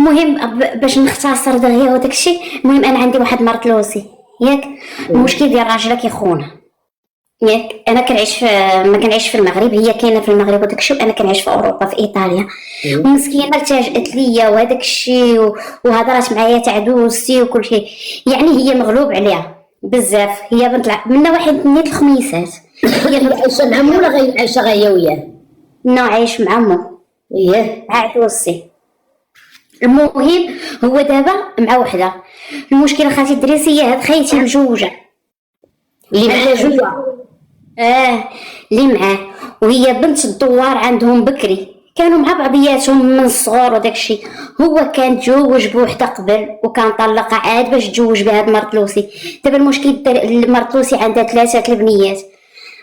المهم باش نختصر دغيا وداك الشيء. المهم انا عندي واحد مرتلوسي ياك. المشكل ديال راجلها كيخونه ياك. انا كنعيش ما كنعيش في المغرب، هي كاينه في المغرب وداك الشيء، انا كنعيش في اوروبا في ايطاليا. ومسكينه التجأت ليا وهداك الشيء وهضرات معايا تاع دوزتي وكل شيء. يعني هي مغلوب عليها بزاف. هي بنت منا واحد نيت الخميسات. هي عايشه مع مو ولا عايشه غيا وياه؟ لا عايش مع مو. ايه عاد وصي. المهم هو دابا مع وحده. المشكله خالتي الدريسيه هاد خيتي مجوجه اللي معاه جوجه. اللي معاه. وهي بنت الدوار عندهم بكري، كانوا مع بعضياتهم من الصغر وداك الشيء. هو كان تزوج بوحده قبل وكان طلقها عاد باش تزوج بهاد مرتلوسي. دابا المشكل المرتلوسي عندها 3 البنيات.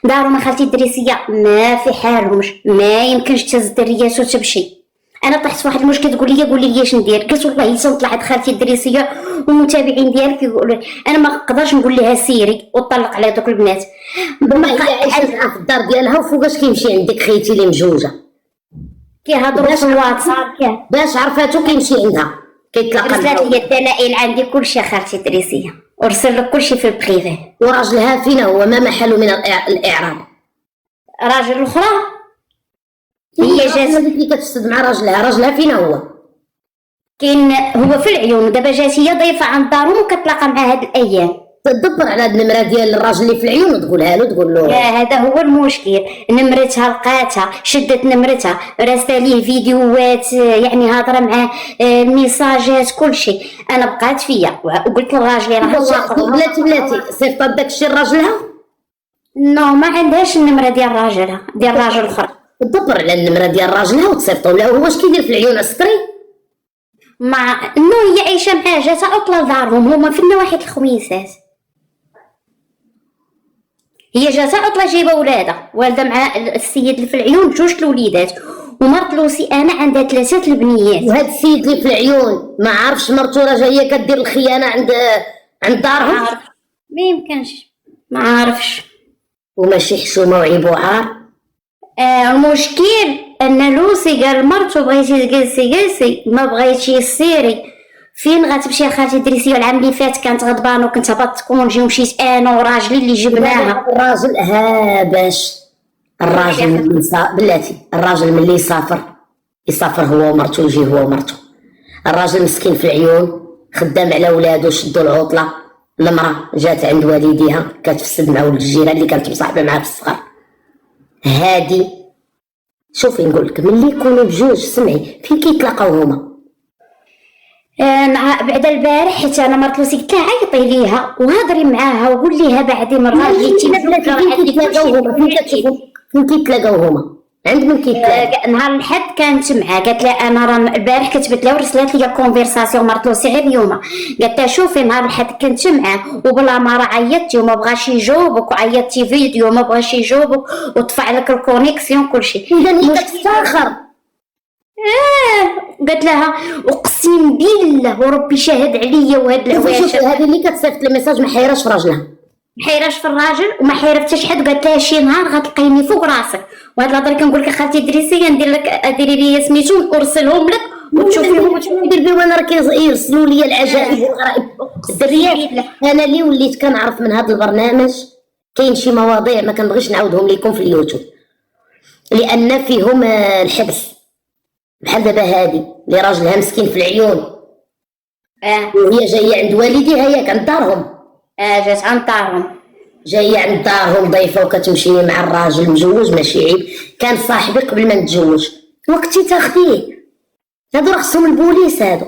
دارهم خالتي الدريسيه ما في حالهمش، ما يمكنش تهز الدريات وتمشي. انا طحت في واحد المشكل، تقول لي اش ندير. قلت والله تنطلع عند خالتي الدريسيه والمتابعين ديالك يقولوا انا ما نقدرش نقول لها سيري وطلق على دوك البنات. ما هي عايشه في الدار ديالها وفوقاش كيمشي عندك خيتي اللي مجوجه كيهضروا في الواتساب باش عرفاتو كيمشي عندها كيتلاقى. رسلت لي الدلائل عندي كلشي خالتي الدريسيه ورسل لك كلشي في البريفي. وراجلها فين هو؟ ما محله من الاعراب؟ راجل الاخرى هي جات اللي كتفسد مع راجلها فين هو؟ كاين هو في العيون. ودابا جات هي ضيفه عند دارهم وكتلاقى مع هاد الايام. تدبر على هاد النمره ديال الراجل اللي في العيون وتقولها له، تقول له هذا هو المشكل. نمرتها لقاتها، شدت نمرتها، راسله ليه فيديوهات، يعني هضره معاه، ميساجات كل شيء. انا بقات فيا وقلت لراجلي راه بلاتي صيفط داك الشيء لراجلها. نو ما عندهاش النمره ديال راجلها، ديال راجل اخر. تدبر على النمره ديال راجلها وتصيفطوا له. هو اش كيدير في العيون السكري؟ نو هي عايشه معاه، جات عطله لدارهم، هما في النواحي الخميسات. هي جات عطله جايبه ولادها، والده مع السيد اللي في العيون 2 الوليدات. ومرتلوسي انا عندها 3 البنيات. وهذا السيد اللي في العيون ما عارفش مرتو راه جايه كدير الخيانه عند دارهم؟ ما يمكنش، ما عارفش. وماشي حشومه وعيب وعار. المشكل ان لوسي قال مرتو بغيتي جلسي ما بغيتي سيري. فين غتمشي خالتي الدريسيه؟ العام اللي فات كانت غضبانه وكنت هبطت كونجي ومشيت انا وراجلي اللي جبناها. الراجل باش الراجل بلاتي الراجل ملي يسافر هو ومرتو، يجي هو ومرتو. الراجل مسكين في العيون خدام على ولادو، شدوا العطله. المراه جات عند والديها كتفسد مع ولد الجيران اللي كانت مصاحبه معاه في الصغر. هادي شوفي نقول لك ملي يكونوا بجوج، سمعي فين كيتلاقاو هما؟ بعد البارح حيت انا مرتلوسي قلت لها عيطي ليها وهضري معاها وقول ليها بعدي من راجلي فين كيتلاقاو هما؟ عند من كيتلاقاو؟ نهار الحد كانت معاه، قالت لها انا راه البارح كتبت لها ورسلت لي كونفرساسيون مرتلوسي غير اليوم. قالت لها شوفي نهار الحد كنت معاه وبلا ما راه عيطتي وما بغاش يجاوبك، وعيطتي فيديو وما بغاش يجاوبك وطفع لك الكونيكسيون كلشي. اذا كتفتخر. قالت لها اقسم بالله وربي شاهد عليا وهاد العواشر. هذه اللي كتصيفط الميساج ما حيراش في راجلها، ما حيراش في الراجل وما حيرا حتى شي حد. قالت لها شي نهار غتلقيني فوق راسك. وهاد الهضره كنقول لك خالتي الدريسيه ندير لك ديري لي سميتو ونرسلهم لك وتشوفيهم ندير بهم. انا راه كيرسلوا لي العجائب والغرائب الدريات. انا اللي وليت كنعرف من هذا البرنامج كاين شي مواضيع ما كنبغيش نعاودهم لكم في اليوتيوب لان فيهم الحبس. بحال دابا هادي اللي راجلها مسكين في العيون وهي جايه عند والديها ياك عند دارهم. جات عند دارهم، جايه عند دارهم ضيفه وكتمشي مع الراجل مجوج ماشي عيب. كان صاحبي قبل ما نتزوج وقتي تاخديه. هادو راه خصهم البوليس هادو.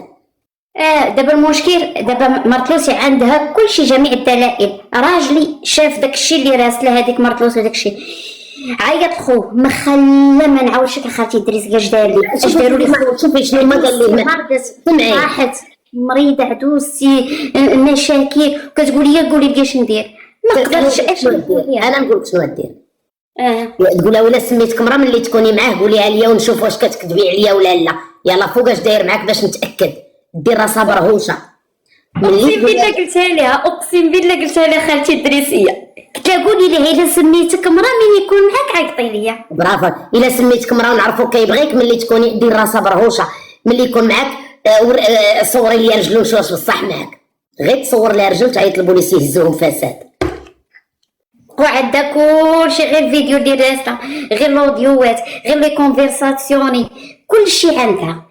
دابا المشكل دابا مرتلوسي عندها كلشي جميع الدلائل. راجلي شاف داكشي اللي راسله هذيك مرتلوسي وداكشي. عيط خوه ما خلى ما نعاودش لك خالتي الدريسيه اش دار لي اش داروا لي. شوفي شنو ما قال لي. سمعي راحت مريضه عدوسي مشاكل كتقول لي قولي لي اش ندير. ما نقدرش اش ندير. انا نقول لك شنو ندير. تقول لها ولا سميتك مرا ملي تكوني معاه قوليها ليا ونشوف واش كتكذبي عليا ولا لا. يلا فوق اش داير معاك باش نتاكد. دير راسها برهوشه. اقسم بالله قلتها لها، اقسم بالله قلتها لها خالتي الدريسيه. قلت لها قولي لي الا سميتك مرا ملي يكون معاك عيطي ليا. برافو. الا سميتك مرا ونعرفو كيبغيك ملي تكوني دير راسها برهوشه. ملي يكون معاك صوري لي رجلو واش بصح معاك، غير تصور لي رجل تعيط للبوليس يهزوهم فساد. وعندها كلشي غير فيديو ديال راسها، غير الاوديوات، غير لي كونفرساسيوني، كلشي عندها.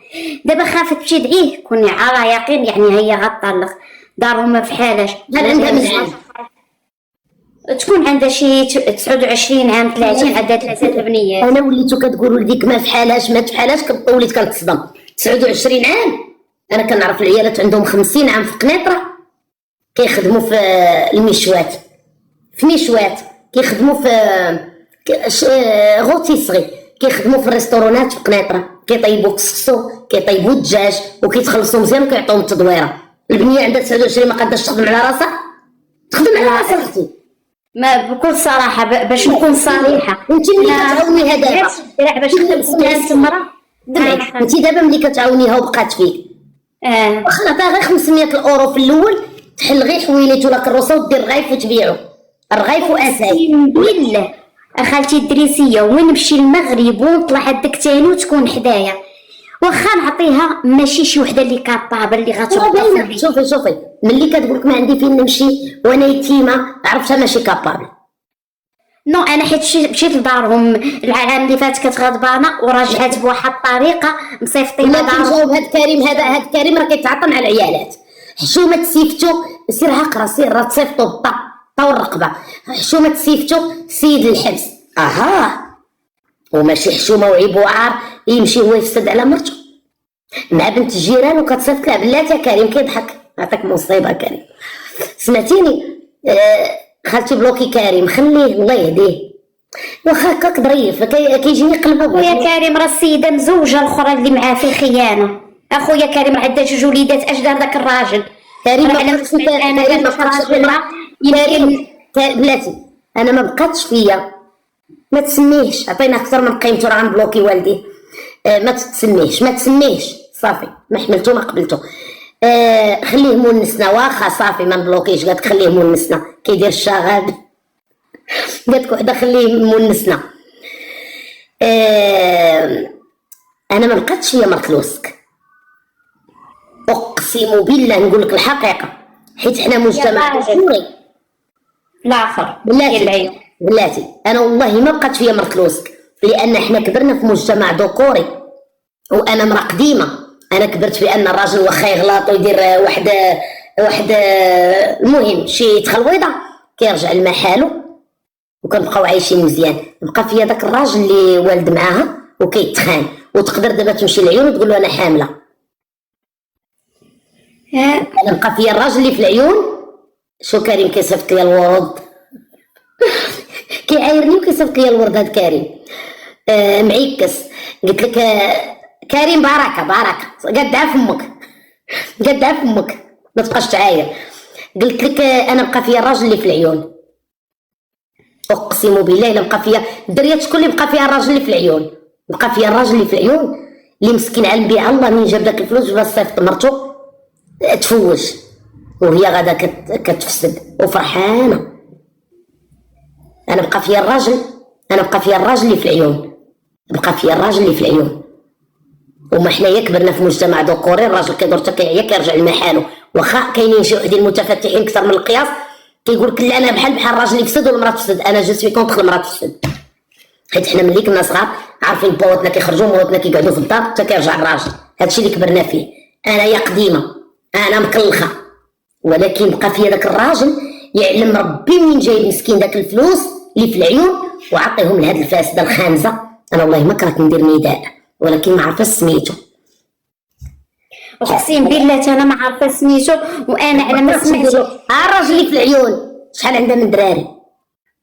دابا خافت تمشي تعيه، كوني على يقين يعني هي غطلق، دارهم ما فحالاش. هل عندها من عام؟ تكون عندها شي 29 عام 30، عندها 3 البنيات. انا وليتو كتقولوا لديك ما فحالهاش ما تفحالهاش، وليت كنتصدم. 29 عام؟ انا كنعرف العيالات عندهم 50 عام في قنيطره كيخدموا في المشوات، في مشوات كيخدموا في غوتيسري، كيخدموا في الريستورونات في قنيطره، كيطيبوا كسكسو، كيطيبوا الدجاج وكيتخلصوا مزيان وكيعطيوهم التدويره. البنيه عندها 29 ما قاداش تخدم على راسها، تخدم على راسها اختي. ما بكل صراحه باش نكون صريحه، انت ملي كتعاونيها دابا باش تخدم تمرة دمعك، انت دابا ملي كتعاونيها وبقات فيك واخا عطاها غير 500 الاورو في الاول، تحل غير حوينيت ولا كروسه ودير الرغيف وتبيعو، الرغيف واساي. بالله اخالتي الدريسيه وين نمشي المغرب ونطلع عندك تاني وتكون حدايا، واخا نعطيها ماشي شي وحده اللي كابابل اللي غتوقف لي. شوفي ملي كتقولك ما عندي فين نمشي وانا يتيمه، عرفتها ماشي كابابل. نو انا حيت مشيت لدارهم العام اللي فات كانت غضبانه ورجعت بواحد الطريقه مصيفطين دارهم. هاد كريم هذا كريم راه كيتعاطى مع العيالات. حشومه تسيفتو سير عقره، سير راه تصيفطو بالطا والرقبه. حشومه تسيفتو سيد الحبس. وماشي حشومه وعيب وعار يمشي هو يفسد على مرته مع بنت الجيران وكتصيفط لها بلاتي. كريم كيضحك، عطاك مصيبه كريم. سمعتيني خالتي بلوكي كريم، خليه الله يهديه، واخا هكاك ظريف كيجيني قلبه. خويا كريم راه السيده مزوجه الاخرى اللي معاه في الخيانه. اخويا كريم عندها 2 وليدات، اش دار داك الراجل؟ كريم بلاتي انا ما بقاتش فيا، ما تسميهش، عطينا اكثر من قيمته راه غنبلوكي والديه. ما تسميهش صافي، ما حملتو ما قبلتو. خليه مونسنا، واخا صافي ما نبلوكيش، قالت خليه مونسنا كيدير الشغال. قالت وحده خليه مونسنا. انا ما بقاتش فيا مركلوسك، اقسم بالله نقول لك الحقيقه، حيت حنا مجتمع سوري الاخر. بلاتي انا والله ما بقات فيا مركلوسك، لان حنا كبرنا في مجتمع ذكوري، وانا امراه قديمه. انا كبرت بان الراجل واخا يغلط ويدير واحد المهم شي تخلويضه كيرجع لمحالو وكنبقاو عايشين مزيان. بقى فيا داك الراجل اللي والد معاها وكيتخان، وتقدر دابا تمشي للعيون وتقول له انا حامله. انا بقى فيا الراجل اللي في العيون. شو كريم كيصيفط لي الورود كيعايرني وكيصيفط لي الورد. هاد كريم معيكس. قلت لك كريم بركه قدها فمك ما تبقاش تعاير. قلت لك انا بقى فيا الراجل اللي في العيون، اقسم بالله الا بقى فيا الدريه شكون اللي بقى فيها الراجل اللي في العيون. بقى فيا الراجل اللي في العيون اللي مسكين على البيع الله من جاب داك الفلوس باش صيفط مرتو تفوج وهي غادا كتفسد وفرحانه. انا بقى فيا الراجل اللي في العيون، وما حنايا كبرنا في مجتمع ذكوري. الراجل كيدور حتى كيعيا كيرجع لمحالو، واخا كاينين شي وحدين متفتحين اكثر من القياس كيقول لك لا انا بحال الراجل يفسد والمراه تفسد. انا جو سوي كونتر المراه تفسد، حيت حنا ملي كنا صغار عارفين بواتنا كيخرجوا مواتنا كيقعدوا في الدار حتى كيرجع الراجل. هادشي اللي كبرنا فيه. انا يا قديمه انا مكلخه، ولكن بقى فيا داك الراجل يعلم ربي منين جاي مسكين داك الفلوس اللي في العيون وعطيهم لهاد الفاسده الخانزه. انا والله ما كرهت ندير نداء ولكن ما عرفت سميتو. اقسم بالله انا ما عارفه سميتو، وانا على ما سمعت الراجل اللي في العيون شحال عندها من دراري؟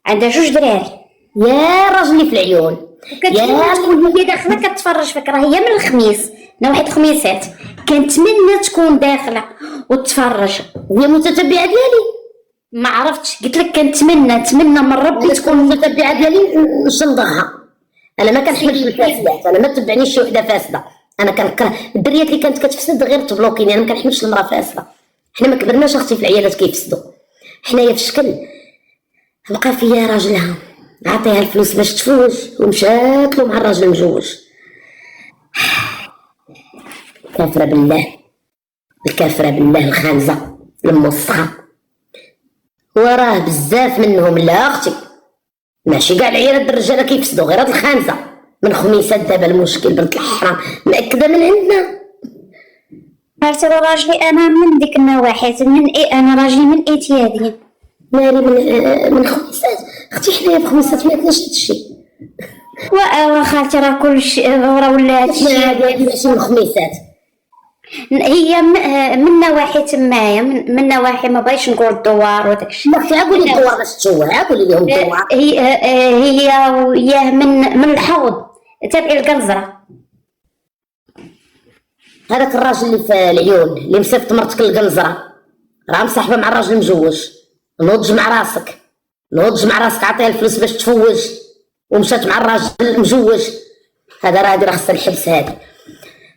عندها 2 دراري. يا الراجل اللي في العيون تكون هي داخله كتفرج فيك، راه هي من الخميس من واحد الخميسات كنتمنى تكون داخله وتتفرج وهي متتبعه ديالي. ما عرفتش، قلت لك كنتمنى من ربي تكون متتبعه ديالي نشنضغها. انا ما كنحملش الفاسدات، انا ما تبعنيش شي وحده فاسده. انا كنكره الدريات اللي كانت كتفسد غير تبلوكيني. انا ما كنحملش المراه فاسده. حنا ما كبرناش اختي في العيالات كيفسدوا، حنايا في الشكل. بقى فيا راجلها عطيها الفلوس باش تفوج ومشات له مع الراجل المجوج. كافره بالله الكافره بالله الخانزه الموسخه. وراه بزاف منهم لا اختي، ماشي كاع العيالات الرجاله كيفسدوا، غير هاد الخانزه من خميسات دابا المشكل بنت الحرام مأكده من عندنا. عرفتي راجلي انا من ديك النواحي، من ايه انا راجلي من ايتيادين. مالي من خميسات اختي، حنايا بخميسات ما عندناش هادشي. خالتي راه كلشي راه ولا هادشي هادي ماشي من خميسات، هي من نواحي تمايا، من نواحي ما بغيتش نقول الدوار وداكشي. ما اختي عقولي الدوار باش تشوه، عقولي لهم الدوار. هي وياه من الحوض تابعي القنزره. هذاك الراجل اللي في العيون اللي مصيفط مرتك للقنزره راه مصاحبه مع الراجل المجوج. نوض مع راسك، نوض مع راسك، عطيها الفلوس باش تفوج ومشات مع الراجل المجوج. هذا راه خصها الحبس. هذه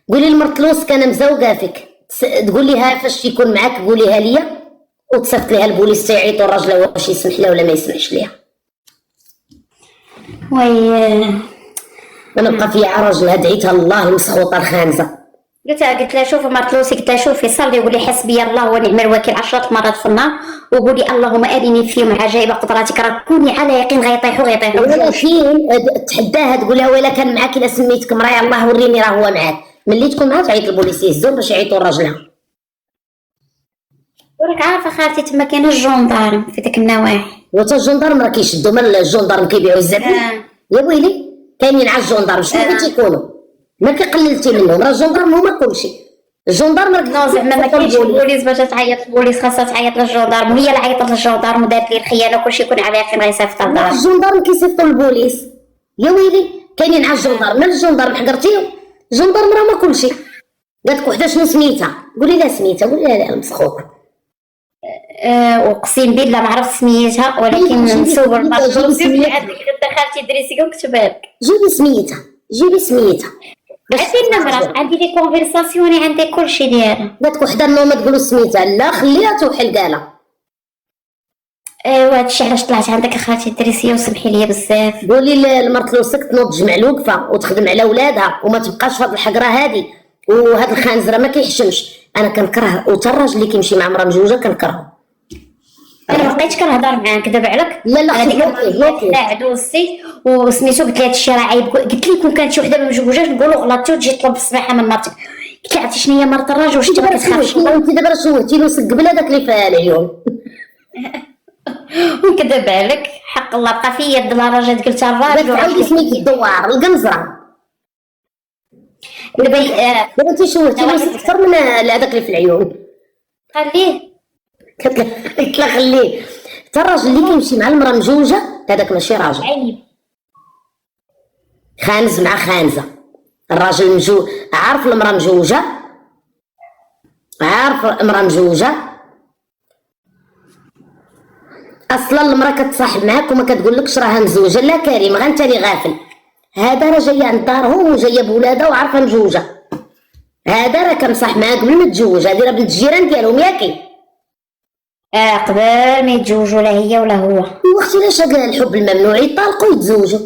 قولي لمرت لوسك انا مزوقه فيك، تقول ليها فاش يكون معاك قوليها ليا، وتصيفط ليها البوليس تيعيطوا الراجل واش يسمح لها ولا ما يسمحش ليها. وي نبقى فيها راجلها دعيتها الله المسخوطه الخانزه. قلت لها شوفي مرتلوسي، قلت لها شوفي صلي وقولي حسبي الله ونعم الوكيل 10 مرات في النار، وقولي اللهم ارني فيهم عجائب قدراتك، راه كوني على يقين غيطيحوا. ولكن تحداها تقول لها ويلا كان معاك الا سميتك مرايا الله وريني راه هو معاك. ملي تكون معاك تعيط البوليس يهزون باش يعيطوا لراجلها. وراك عارفه خالتي تما كاين الجندارم في ديك النواحي، وتا الجندارم راه كيشدوا من الجندارم كيبيعوا الزبيب. يا ويلي كاينين على الجندارم شنو بغيتي يكونوا؟ ما كقللتي منهم، راه الجندارم هما كلشي. الجندارم راه زعما ما كاينش البوليس باش تعيط البوليس، خاصها تعيط للجندارم، وهي اللي عيطت للجندارم ودارت لي الخيانه وكلشي يكون على يقين غيصيفطها للدار. الجندارم كيصيفطوا للبوليس. يا ويلي كاينين على الجندارم، من الجندارم حقرتيهم. الجندارم راه ما كلشي. قالت لك وحده شنو سميتها؟ قولي لها سميتها، قولي لها المسخوطه. اقسم بالله ما عرفت سميتها، ولكن نصور المرتلوسي اللي عندك غدا خالتي دريسي ونكتبها لك. جيبي سميتها، جيبي سميتها. عندي النمرة، عندي لي كونفرساسيوني، عندي كلشي ديالها. قالت لك وحده ما تقولوا سميتها، لا خليها توحل قالها. ايوا هادشي علاش طلعت عندك اخاتي الدريسيه وسمحي لي بزاف. قولي لمرتلوسك تنوض تجمع الوقفه وتخدم على ولادها وما تبقاش في هاد الحقره هادي، وهاد الخنزره ما كيحشمش. انا كنكره وتا الراجل اللي كيمشي مع مرا مجوجه كنكرهو. انا ما بقيتش كنهضر معاه نكذب عليك. لا انا عدوسي وسميتو قلت لها هادشي راه عيب، قلت لي كون كانت شي وحده ما مجوجاش نقولوا غلطتي وتجي تطلب السماحه من مرتك. قلت لها عرفتي شنو هي مرت الراجل واش انت ما كتخافش؟ انت دابا راه شوهتي له سق بلا داك اللي في العيون. ونكذب عليك حق الله بقى في يد الراجل قلت الراجل عاودي سميتي الدوار القنزره. دابا انت شوهتي له اكثر من هذاك اللي في العيون. خليه. قلت لها خليه. حتى الراجل اللي كيمشي مع المراه مجوجه هذاك ماشي راجل، عيب. خانز مع خانزه. الراجل عارف المراه مجوجه، عارف المراه مجوجه اصلا المراه كتصاحب معاك وما كتقولكش راها مزوجه. لا كريم غير انت اللي غافل. هذا راه جايه عند دارهم وجايه بولادها وعارفه مجوجه. هذا راه كان صاحب معاها قبل ما تتزوج. هذه راه بنت الجيران ديالهم ياكي. قبل ما يتزوجوا لا هي ولا هو. واختي لاش هذا الحب الممنوع يطلقوا يتزوجوا.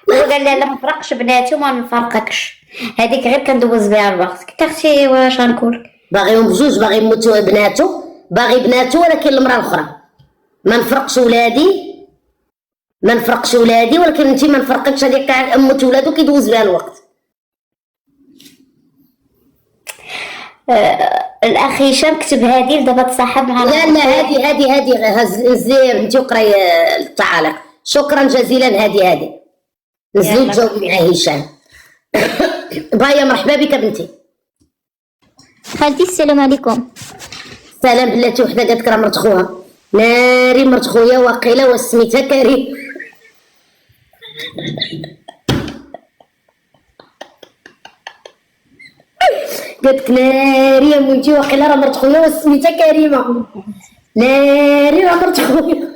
وقال لا ما نفرقش بناتي وما نفرقكش، هذيك غير كندوز بها الوقت. قلت اختي واش غنقول؟ باغيهم بجوج، باغي يموتوا بناتو، باغي بناتو ولكن المراه الاخرى. ما نفرقش ولادي، ما نفرقش ولادي، ولكن انت ما نفرقكش. هذيك تاع امت ولادو كيدوز بها الوقت. الاخ هشام كتب هذه دابا تصاحب مع لا هذه نزلي انت وقراي التعاليق. شكرا جزيلا. هذه نزلي تجاوبي مع هشام. بايا مرحبا بك بنتي. خالتي السلام عليكم. سلام بلاتي. وحده قالت لك راه مرت خوها. ناري مرت خويا واقيلا واش سميتها كريم. قالت لك ناري يا مونتي واقيلا راه مرت خويا واش سميتها كريمه. ناري راه مرت خويا.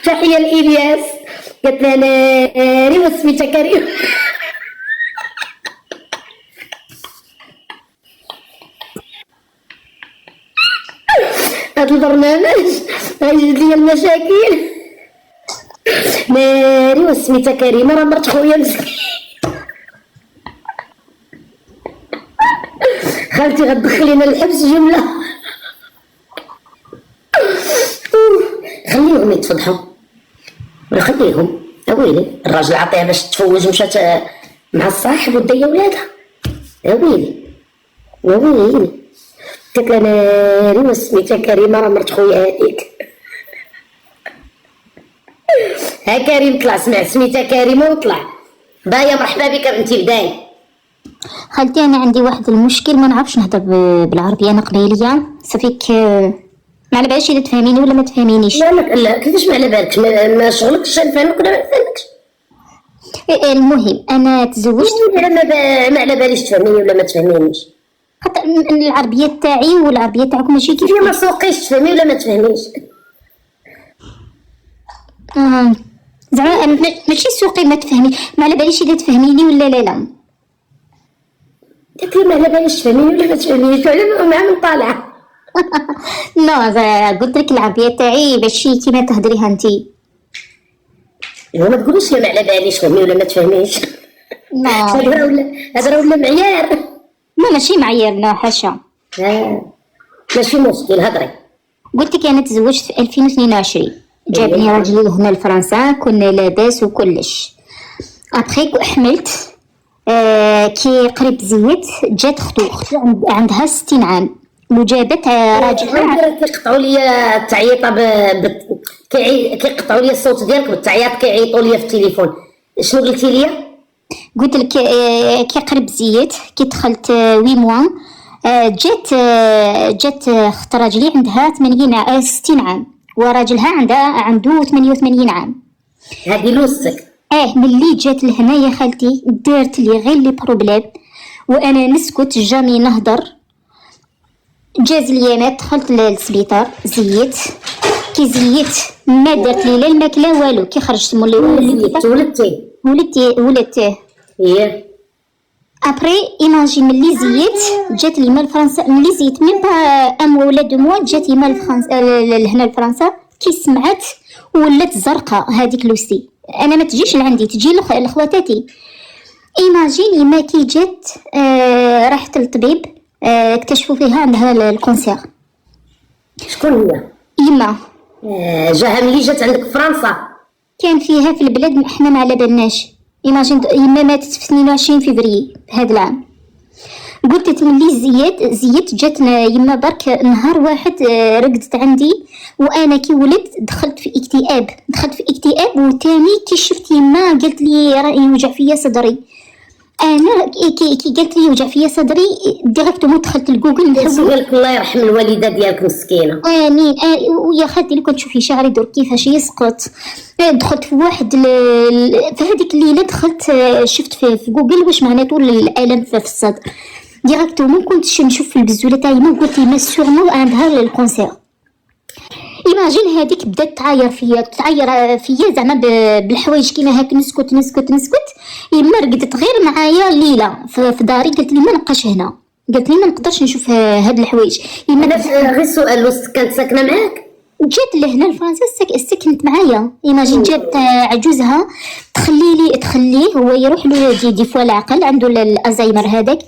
تحيه لإلياس. قالت لها ناري واش سميتها كريمه. هاد البرنامج غيجبد ليا المشاكل. ناري واش سميتها كريمه راه مرت خويا مسكين. خالتي غتدخلينا الحبس جمله. خليهم يتفضحوا، خليهم. اويلي الراجل عطيها باش تفوج، مشات مع الصاحب ودايا ولادها. اويلي اويلي قلت لها ناري وسميتها كريمه راه مرت خويا هذيك. ها كريم طلع، سمع سميتها كريمه وطلع. بايا مرحبا بك بنتي، بداي. خالتي انا عندي واحد المشكل، ما نعرفش نهضر بالعربيه، انا قليليه صافيك، ما على باليش اذا تفهميني ولا ما تفهمينيش. لا كيفاش ما على بالكش؟ ما شغلكش نفهمك ولا ما نفهمكش. المهم انا تزوجت، ما على باليش تفهميني ولا ما تفهمينيش. خاطر العربيه تاعي والعربيه تاعكم ماشي كيف. ما سوقيش تفهمي ولا ما تفهميش. زعما ماشي سوقي ما تفهمي، ما على باليش اذا تفهميني ولا لا. قلت لي ما على باليش تفهميني ولا ما تفهمينيش، ولا ما من طالعه. نو قلت لك العربيه تاعي ماشي كيما تهدريها انتي. ما تقوليش لي ما على باليش تفهمي ولا ما تفهميش. هذا ولا معيار. لا ماشي معيار، لا حاشا. ماشي مشكل، هضري. قلت لك انا تزوجت في 2022، جابني راجلي هنا لفرنسا، كنا لاباس وكلش. ابخي حملت، كي قريب زيت جات اختي عندها 60 عام وجابت راجلها. كيقطعوا لي التعييطه كيقطعوا لي الصوت ديالك بالتعياط، كيعيطوا لي في التليفون. شنو قلتي لي؟ قلت لك كي قرب زيت، كي دخلت 8 موا، جات اخت راجلي عندها 60 عام وراجلها عنده 88 عام. هذه لوستك. ملي جات لهنا يا خالتي دارت لي غير لي بروبليم، وانا نسكت جامي نهضر. جاز ليامات دخلت للسبيطار، زيت كي زيت ما درت لي لا الماكله والو. كي خرجت مولي ولدتي ابري ايماجين ملي زيت جات لي مال فرنسا، ملي زيت ميم با ام ولا دو موا جات لي مال فرنسا لهنا لفرنسا. كي سمعت ولات زرقاء هذيك لوسي، انا ما تجيش لعندي، تجي لخواتاتي. ايماجيني ما كي جات راحت للطبيب، اكتشفوا فيها عندها الكونسير. شكون هي؟ يما. جاها ملي جات عندك في فرنسا؟ كان فيها في البلاد احنا ما على بالناش. ايماجين يما ماتت في 22 فبراير هذا العام. قلت ملي زيت جاتنا يما برك نهار واحد، رقدت عندي وانا كي ولدت دخلت في اكتئاب وتاني كي شفت يما قالت لي راني يوجع فيا صدري. انا كي قالت لي يوجع فيا صدري ديريكتومون دخلت لجوجل نحسب لك الله يرحم الوالده ديالك مسكينه. ويا خالتي لو كنت تشوفي شعري دور كيفاش يسقط. دخلت في واحد في هذيك الليله دخلت شفت في جوجل واش معناته الالم في الصدر. ديريكتومون كنت نشوف في البزوله تاعي ما قلت لي ما سورمون عندها الكونسير. ايماجين هذيك بدات تعاير فيا زعما بالحوايج كيما هاك، نسكت يما رقدت غير معايا ليله في داري. قالت لي ما نبقاش هنا، قالت لي ما نقدرش نشوف هاد الحوايج. يما غير سؤال، كانت ساكنه معاك؟ جات لهنا لفرنسا سكنت معايا. ايماجين جات عجوزها تخليه هو يروح له دي فوا العقل، عنده الازايمر هذاك،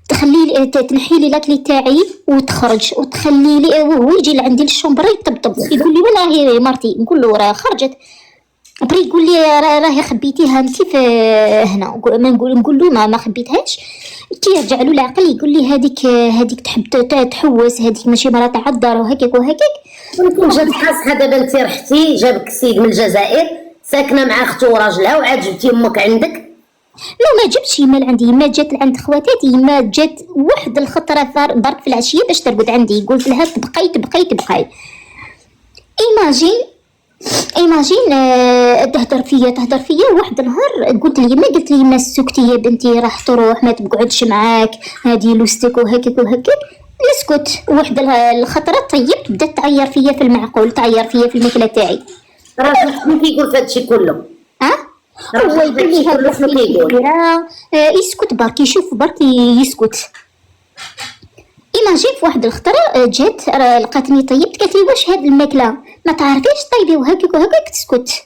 تخلي تنحي لي لاكلي تاعي وتخرج وتخلي لي وهو يجي لعندي للشومبر يطبطب يقول لي والله مرتي، نقول له راه خرجت. بري يقول لي راهي خبيتيها انت في هنا، ما نقول له ما خبيتهاش. كي يرجع له العقل يقول لي هذيك تحب تحوس، هذيك ماشي مرا تاع الدار وهكاك. ولكن جات حاسها دابا انت رحتي جابك السيد من الجزائر ساكنه مع اختو وراجلها وعاد جبتي امك عندك. لا ما جبتش يما لعندي، يما جات لعند خواتاتي. يما جات واحد الخطره برك في العشيه باش ترقد عندي، قلت لها تبقاي. ايماجين تهدر فيا. واحد النهار قلت لي ما سكتي يا بنتي راح تروح ما تقعدش معاك، هذه لوستك وهكاك. نسكت. واحد الخطره طيبت بدات تعير فيا في المعقول، تعير فيا في الماكله تاعي. راجل شنو كيقول في هادشي كله؟ هو يقول لي هذا يسكت برك، يشوف برك يسكت. ايماجين في واحد الخطره جات لقاتني طيبت، قالت لي واش هاد الماكله ما تعرفيش طيبي وهكاك تسكت.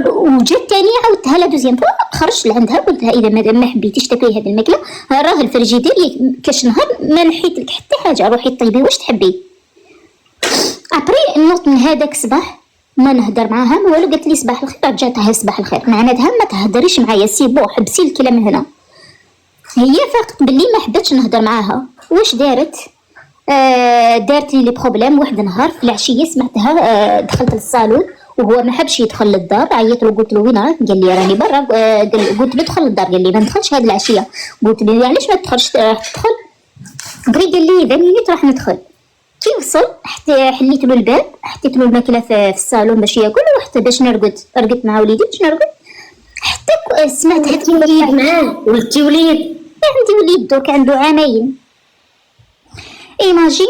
وجات تاني عاودتها لا دوزيام فوا، خرجت لعندها قلت لها اذا ما حبيتيش تاكلي هذه الماكله راه الفريجيدير كاش نهار ما نحيت لك حتى حاجه، روحي طيبي واش تحبي. ابري نوض من هذاك الصباح ما نهدر معاها والو، قالت لي صباح الخير، رجعتها صباح الخير، معناتها ما تهدريش معايا، سي بو حبسي الكلام هنا. هي فاقت باللي ما حبتش نهدر معاها، واش دارت؟ دارت لي بروبليم. واحد النهار في العشيه سمعتها، دخلت للصالون وهو ما حبش يدخل للدار، عيط له قلت له وين راك؟ قال لي راني برا. قلت له دخل للدار، قال لي ما ندخلش هذه العشيه. قلت له علاش ما تدخلش؟ راح تدخل. بغي قال لي 20 مينوت راح ندخل. كي وصل حتى حليت له الباب، حطيت له الماكله في الصالون باش ياكل، وحتى باش نرقد رقدت مع وليدي باش نرقد، حتى سمعت هذيك وليد معاه. ولدتي وليد؟ عندي وليد دوك عنده عامين. ايماجين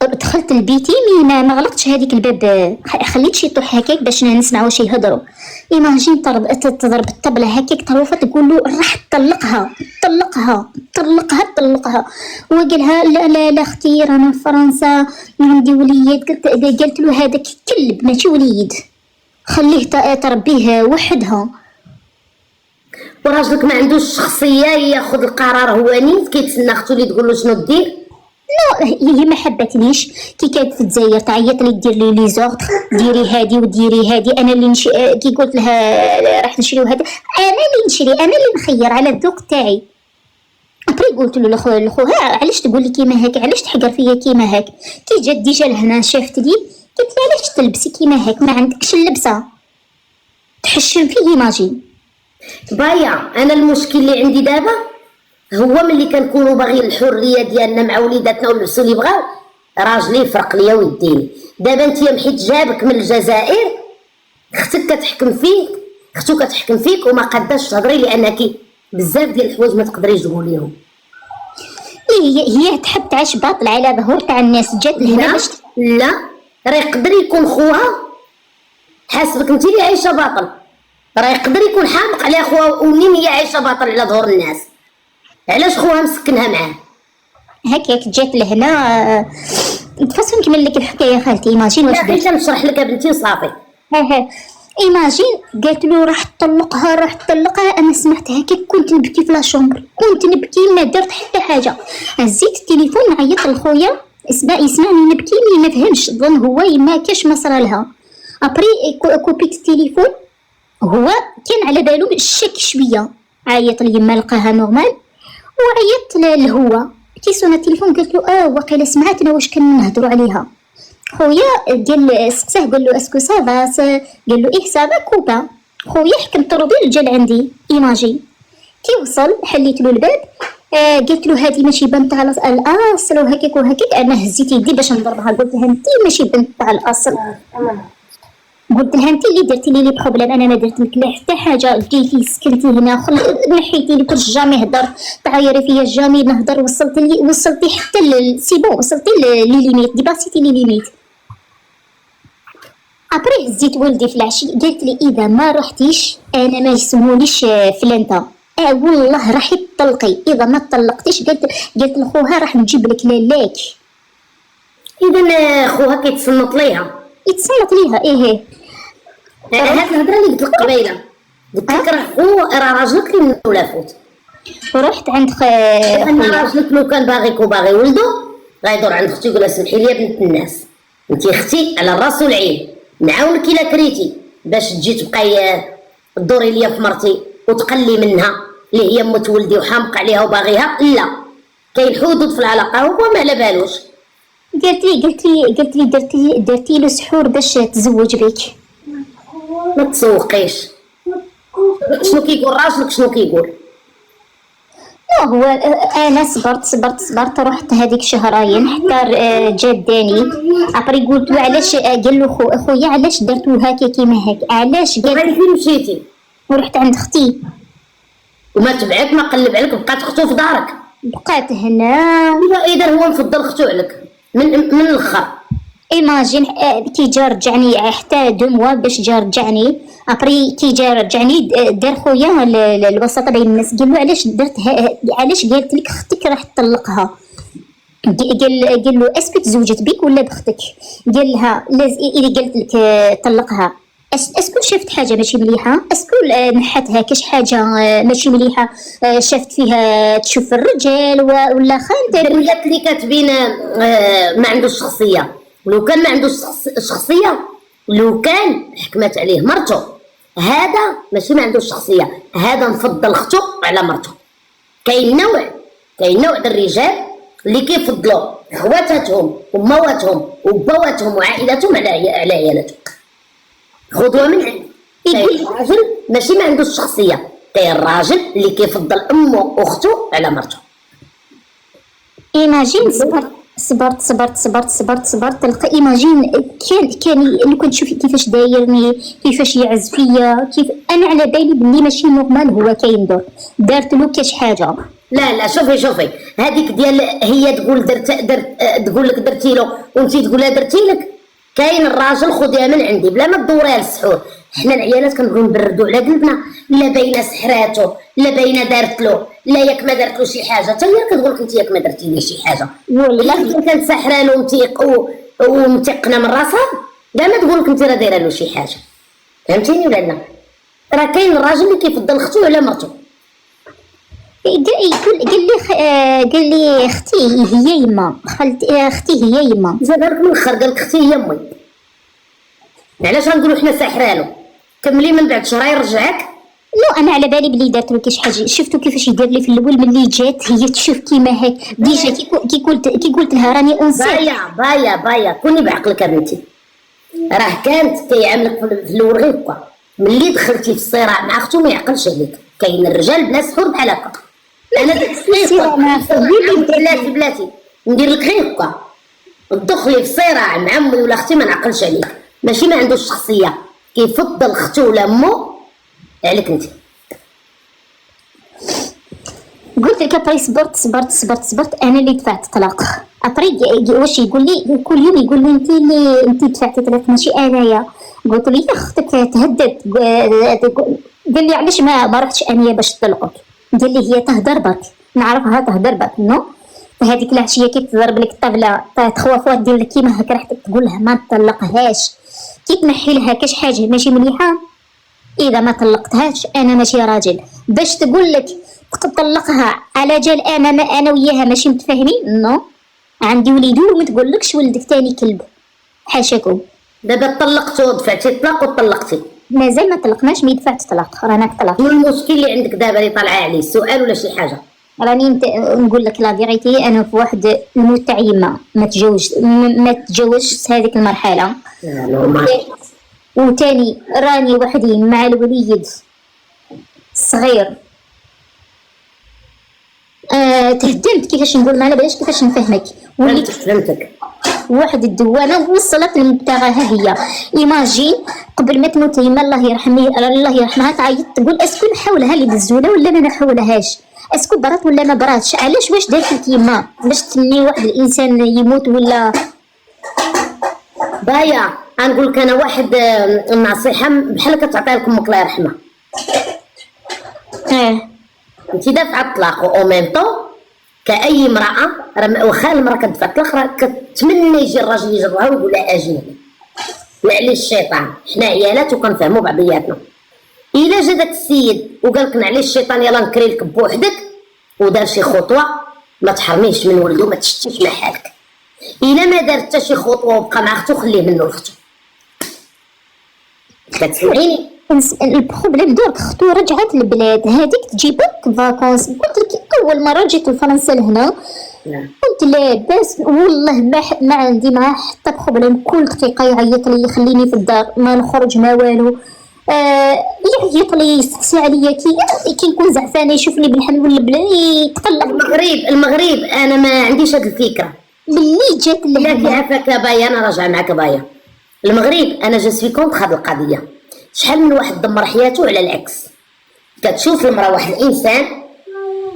دخلت لبيتي ما غلقتش هذيك الباب، خليت شي طوح هكاك باش نسمع واش يهضروا. ايماجين تضرب الطبله هكاك، طروفه تقول له راح تطلقها طلقها طلقها طلقها. وقالها لا لا لا اختي رانا في فرنسا عندي وليد. قلت له هذاك كلب ماشي وليد، خليه تربيه وحدها. وراجلك ما عندوش شخصيه ياخذ القرار هو نيت، كيتسنى اختو اللي تقول له شنو دير؟ لا هي ما حبتنيش. كي كانت في الجزائر تعيط لي دير لي زوردر، ديري هادي وديري هادي، انا اللي كي قلت لها راح نشريو هذا انا اللي نشري، انا اللي نخير على الذوق تاعي. ابري قلت له لخوها علاش تقول لي كيما هاك، علاش تحقر فيا كيما هاك؟ كي جات ديجا لهنا شافت لي قلت لها علاش تلبسي كيما هاك، ما عندكش اللبسه تحشم فيه. ماجي بايا انا المشكل اللي عندي دابا هو ملي كنكونوا باغيين الحريه ديالنا مع وليداتنا ونلبسوا اللي بغاو، راجلي يفرق ليا ويديني. دابا انت حيت جابك من الجزائر اختك كتحكم فيك، اختو كتحكم فيك وما قاداش تهضري لانك بزاف ديال الحوايج ما تقدريش تقوليهم. هي تحب تعيش باطل على ظهور تاع الناس، جات لهنا باش لا راه يقدر يكون خوها حاسبك انت اللي عايشه باطل، راه يقدر يكون حامق على خوها ومنين هي عايشه باطل على ظهور الناس، علاش خوها مسكنها معاه هكاك؟ جات لهنا تفصل نكمل لك الحكايه خالتي. ايماجين واش درت. نشرح لك بنتي وصافي. ايماجين قالت له راح تطلقها راح تطلقها. انا سمعت هكاك كنت نبكي في لاشومبر، كنت نبكي ما درت حتى حاجه. هزيت التليفون نعيط لخويا يسمعني نبكي ما فهمش، ظن هو ما كاش ما صرا لها. ابري كوبيت التليفون، هو كان على بالو الشك شويه، عيط لي ما لقاها نورمال وعيطت لهو. كي صونا التليفون قلت له واقيلا سمعتنا واش كنا نهضروا عليها. خويا قال سقساه قال له اسكو سافا، قال له ايه سافا كوبا. خويا حكم طروبيل جا لعندي. ايماجي كي وصل حليت له الباب، قلت له هذه ماشي بنت على الاصل وهكاك وهكاك. انا هزيت يدي باش نضربها، قلت لها انت ماشي بنت على الاصل، قلت لها انت اللي درتي لي بروبليم، انا ما درت لك لا حتى حاجه. جيتي سكنتي هنا نحيتي لي كل جامي هضر، تعايري فيا جامي نهضر، وصلتي حتى سي بون، وصلتي لي ليميت، ديباسيتي لي ليميت. ابري هزيت ولدي في العشي، قالت لي اذا ما رحتيش انا ما يسموليش فلانتا، والله راح تطلقي اذا ما طلقتيش. قالت لخوها راح نجيب لك لالاك. اذا خوها كيتصنت ليها، يتصنت ليها. ايه هاد الهضره اللي قلت لك قبيله، قلت لك راه راجلك اللي ولا فوت. ورحت عند انا راجلك لو كان باغيك وباغي ولدو غيدور عند اختي يقول لها سمحي لي بنت الناس، انت اختي على الراس والعين، نعاونك الا كريتي باش تجي تبقاي تدوري ليا في مرتي وتقلي منها اللي هي مت ولدي وحامق عليها وباغيها. لا كاين حدود في العلاقه، هو ما على بالوش. قالت لي درتي له سحور باش تزوج بك. ما تسوقيش شنو كيقول راجلك، شنو كيقول. لا هو انا صبرت رحت هذيك شهرين حتى جا داني. ابري قلت له علاش، قال له خويا علاش درتو هكا كيما هاك، علاش؟ قال فين مشيتي؟ ورحت عند اختي وما تبعك ما قلب عليك، بقات اختو في دارك؟ بقات هنا. اذا هو مفضل اختو عليك من الاخر. ايماجين كي جا رجعني حتى 2 موا باش جا رجعني. ابري كي جا رجعني دار خويا الوسط بين الناس، قال له علاش علاش قالت لك اختك راح تطلقها. قال له اسكو تزوجت بك ولا بختك؟ قال لها اذا قالت لك طلقها اسكو شفت حاجه ماشي مليحه؟ اسكو نحتها كاش حاجه ماشي مليحه شفت فيها تشوف الرجال ولا خانت؟ الرجال اللي كاتبين ما عندوش شخصيه، ولو كان ما عندوش شخصيه، لو كان حكمت عليه مرته، هذا ماشي ما عندوش شخصيه، هذا نفضل اختو على مرته. كاين نوع د الرجال اللي كيفضلوا خواتاتهم ومواتهم وبواتهم وعائلاتهم على عيالاتهم. خذوها من عندي. كاين الراجل ماشي ما عندوش شخصيه، كاين الراجل اللي كيفضل امه واختو على مرته. ايماجين صبرت تلقى ايماجين كان لو كنت تشوفي كيفاش دايرني، كيفاش يعز فيا، كيف انا على بالي بلي ماشي نورمال، هو كاين دارت له كاش حاجه. لا شوفي هذيك ديال هي تقول تقول لك درتي له وانت تقولها درتي لك. كاين الراجل خذيها من عندي بلا ما تدوريها للسحور. حنا العيالات كنبغيو نبردوا على قلبنا، لا باينه سحراته، لا باينه دارت له، لا ياك ما دارت له شي حاجه، حتى هي كتقول لك انت ياك ما درتي لي شي حاجه. والله كانت سحران ومتيقنه من راسها لا ما تقول لك انت راه دايره له شي حاجه. فهمتيني ولا لا؟ راه كاين الراجل اللي كيفضل اختو على مرته. قال لي اختي هي يما، اختي هي يما. جابها لك من الاخر قال لك اختي هي امي. علاش غنقولوا حنا ساحرانو؟ كملي من بعد شهرين رجعك. لا انا على بالي بلي دارت له كاش حاجه. شفتو كيفاش يدير لي في الاول ملي جات هي تشوف كيما هيك ديجا كي قلت لها راني انسان. بايا كوني بعقلك بنتي. راه كانت كيعاملك في الاول غير هكا، ملي دخلتي في الصراع مع اختو ما يعقلش عليك. كاين الرجال بلا سحور بحال هكا. انا بلاتي ندير لك غير هكا، تدخلي في صراع مع امي ولا اختي ما نعقلش عليك. ماشي ما عندوش شخصيه، كيفضل اختو ولا امو عليك انت. قلت لك ابري صبرت انا اللي دفعت طلاق. ابري واش يقول لي كل يوم يقول لي انت دفعتي طلاق ماشي انايا. قلت له يا اختك تهدد. قال لي علاش ما رحتش انايا باش تطلقك؟ قال لي هي تهدر برك، نعرفها تهدر برك نو. فهذيك العشيه كي تضرب لك الطبله تخوفوها دير لك كيما هكا راح تقول لها ما تطلقهاش، كي تنحي لها كاش حاجه ماشي مليحه. اذا ما طلقتهاش انا ماشي راجل باش تقول لك تطلقها على جال انا وياها ماشي متفاهمين. نو عندي وليدو وما تقولكش ولدك تاني كلب، حاشاكم. دابا طلقتو دفعتي الطلاق وطلقتي؟ مازال ما طلقناش، مي دفعت طلاق رانا طلاق. شنو المشكل اللي عندك دابا اللي طالعه عليه السؤال ولا شي حاجه؟ راني نقول لك لا فيغيتي، انا في واحد المتعيمه ما تجوزش هذيك المرحله. وتاني راني وحدي مع الوليد صغير. تهدمت كيفاش نقول ما على باليش كيفاش نفهمك. وليت فهمتك. واحد الدوامه وصلت لمبتغاها هي. ايماجين قبل ما تموت يما الله يرحمها تعيط تقول اسكو نحولها لي بالزوله ولا ما نحولهاش، اسكو برات ولا ما براتش، علاش واش دارت لك يما باش تمني واحد الانسان يموت ولا. بايا غنقول لك انا واحد النصيحه بحال كتعطيها لكم الله يرحمها. انت دافعه الطلاق او ميم طون كاي امراه، واخا المراه كتدفع الطلاق راه كتمنى يجي الراجل يجرها ويقول لها اجيني. معليش الشيطان، حنا عيالات وكنفهموا بعضياتنا. الا جا داك السيد وقال لك معليش الشيطان يلا نكري لك بوحدك ودار شي خطوه، ما تحرميش من ولده، ما تشتيش مع حالك. الا ما دار حتى شي خطوه وبقى مع اختو خليه منه لاختو. كتسمعيني؟ البروبليم درك اختو رجعت للبلاد هذيك تجيبك فاكونس. قلت لك اول مره جيت لفرنسا لهنا قلت لاباس والله ما عندي معاه حتى بروبليم. كل دقيقه يعيط لي يخليني في الدار ما نخرج ما والو. يعيط لي يستقسي عليا كي نكون زعفانه يشوفني بالحلول البلا يتقلق. المغرب انا ما عنديش هاد الفكره ملي جات لا كيعافاك بايا. انا راجعه معاك بايا. المغرب انا جو سوي كونتر هاد القضيه. شحال من واحد دمر حياته على العكس. كتشوف المراه واحد الانسان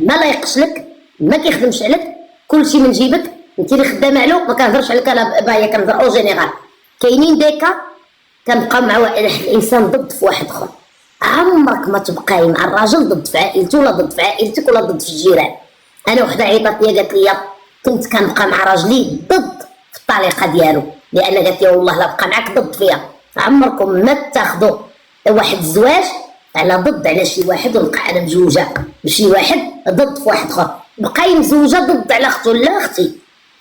ما لايقش لك، ما كيخدمش عليك، كلشي من جيبك، انت اللي خدامه عليه. ما كنهضرش عليك انا بايا، كنهضر او جينيرال. كاينين ديكا كنبقى مع واحد الانسان ضد في واحد اخر. عمرك ما تبقاي مع الراجل ضد في عائلته ولا ضد في عائلتك ولا ضد في الجيران. انا وحده عيطات لي قالت لي كنت كنبقى مع راجلي ضد في الطريقه ديالو، لان قالت لي والله لا بقى معاك ضد فيها. عمركم ما تاخذوا واحد الزواج على ضد على شي واحد ونبقى انا مزوجه بشي واحد ضد في واحد اخر، بقاي مزوجه ضد على اختو. لا اختي،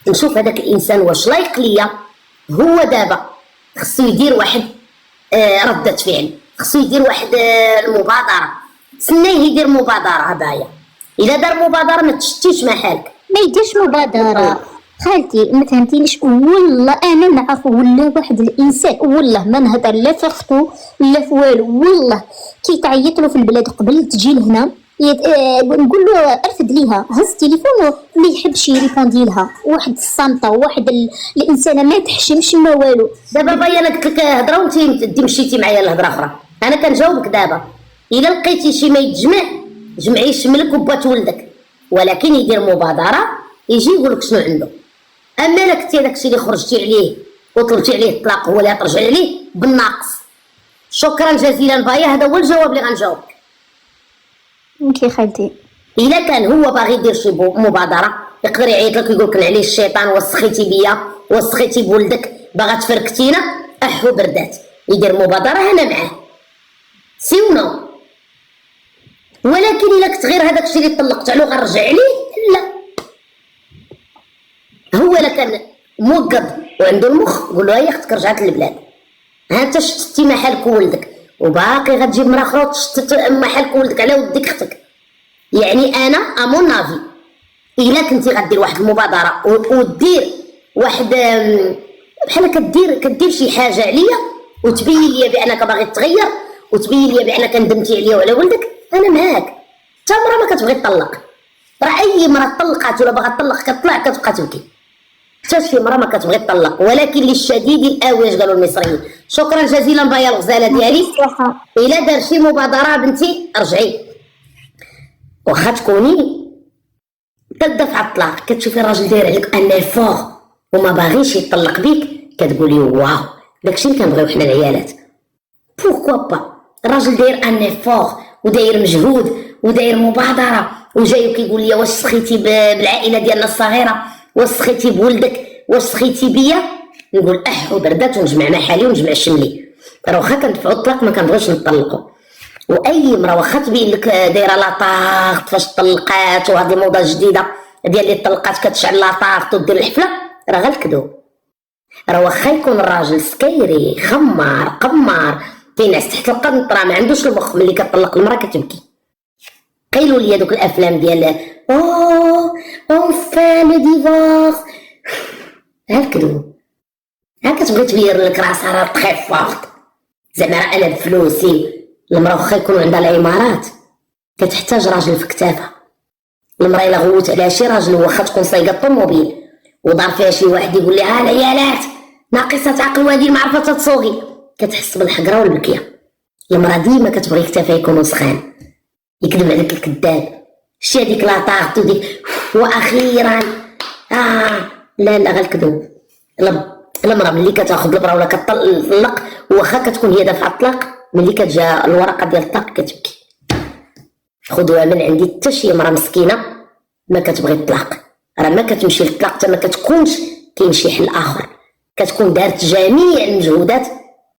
نشوف هذاك الانسان واش لايق ليا. هو دابا خصو يدير واحد ردة فعل، خصو يدير واحد المبادرة. سنيه يدير مبادرة هدايا، إلا دار مبادرة ما تشتيش مع حالك. ما يديرش مبادرة خالتي، ما فهمتينيش. والله انا نعرف ولا واحد الانسان والله ما نهضر لا في اختو لا في والو، والله كي تعيط له في البلاد قبل تجي لهنا نقول له ارفد ليها، هز التليفون ما يحبش يريبوندي لها. واحد الصامته وواحد الانسانه ما تحشمش ما والو. دابا بايا انا قلت لك هضره وانت مشيتي معايا لهضره اخرى. انا كنجاوبك دابا، الا لقيتي شي ما يتجمع جمعي شملك وبات ولدك، ولكن يدير مبادره يجي يقول لك شنو عنده. اما الا كنتي داكشي اللي خرجتي عليه وطلبتي عليه الطلاق هو اللي ترجع عليه بالناقص. شكرا جزيلا بايا، هذا هو الجواب اللي غنجاوبك. اوكي خالتي. الا كان هو باغي يدير شي مبادره يقدر يعيط لك يقول لك عليه الشيطان، وسخيتي بيا وسخيتي بولدك، باغا تفركتينا احو بردات. يدير مبادره انا معاه سي ونو. ولكن الا كنت غير هذاك الشيء اللي طلقت عليه غنرجع عليه، لا. هو الا كان موقد وعنده المخ قول له هيا اختك رجعت للبلاد، ها انت شتتي محلك وولدك وباقي غتجيب مرا اخرى وتشتت محلك وولدك على وديك اختك. يعني انا امون نافي الا كنتي غدير واحد المبادره ودير واحد بحال كدير شي حاجه عليا وتبين لي بانك باغي تغير وتبين لي بانك ندمتي عليا وعلى ولدك، انا معاك. حتى مرا ما كتبغي تطلق، راه اي مرا طلقات ولا باغا تطلق كتطلع كتبقى تبكي. حتى شي مرا ما كتبغي تطلق، ولكن للشديد الاوج قالوا المصريين. شكرا جزيلا بايا الغزاله ديالي. الا دار شي مبادره بنتي ارجعي، واخا تكوني كدفع الطلاق كتشوفي الراجل داير عليك ان فور وما باغيش يطلق بيك، كتقولي واو داكشي اللي كنبغيو حنا العيالات. بوركوا با الراجل داير ان فور وداير مجهود وداير مبادره وجاي كيقول لي واش سخيتي بالعائله ديالنا الصغيره، واش سخيتي بولدك، واش سخيتي بيا. نقول احو بردات ونجمع مع حالي ونجمع شملي. راه واخا كندفعوا الطلاق ما كنبغيوش نطلقوا. واي مرا واخا تبين لك دايره لاطاغ فاش طلقات، وهذه موضه جديده ديال اللي طلقات كتشعل لاطاغ ودير الحفله، راه غير الكذوب. راه واخا يكون الراجل سكيري خمار قمار كينعس تحت القنطره ما عندوش المخ، ملي كطلق المراه كتبكي. قيلوا لي دوك الافلام ديال اون فان ديفورس، ها الكذوب. ها كتبغي تبين لك راسها راه تخي فورت، زعما راه انا بفلوسي. المراه واخا يكونوا عندها العمارات كتحتاج راجل في كتافها. المراه الا غوت على شي راجل واخا تكون صايقه الطوموبيل ودار فيها شي واحد يقول لها العيالات ناقصه عقل وهذه ما عرفت تسوقي، كتحس بالحقره والبكيه. المراه ديما كتبغي كتافها يكونوا سخان، يكذب عليك الكذاب. شتي هذيك لاطاغ توديك واخيرا لا غير الكذوب. المراه ملي كتاخذ البرا ولا كتطلق واخا كتكون هي دافعه الطلاق، ملي كتجا الورقه ديال الطلاق كتبكي. خذوها من عندي حتى شي مراه مسكينه ما كتبغي الطلاق، راه ما كتمشي للطلاق حتى ما كتكونش كاين شي حل اخر، كتكون دارت جميع المجهودات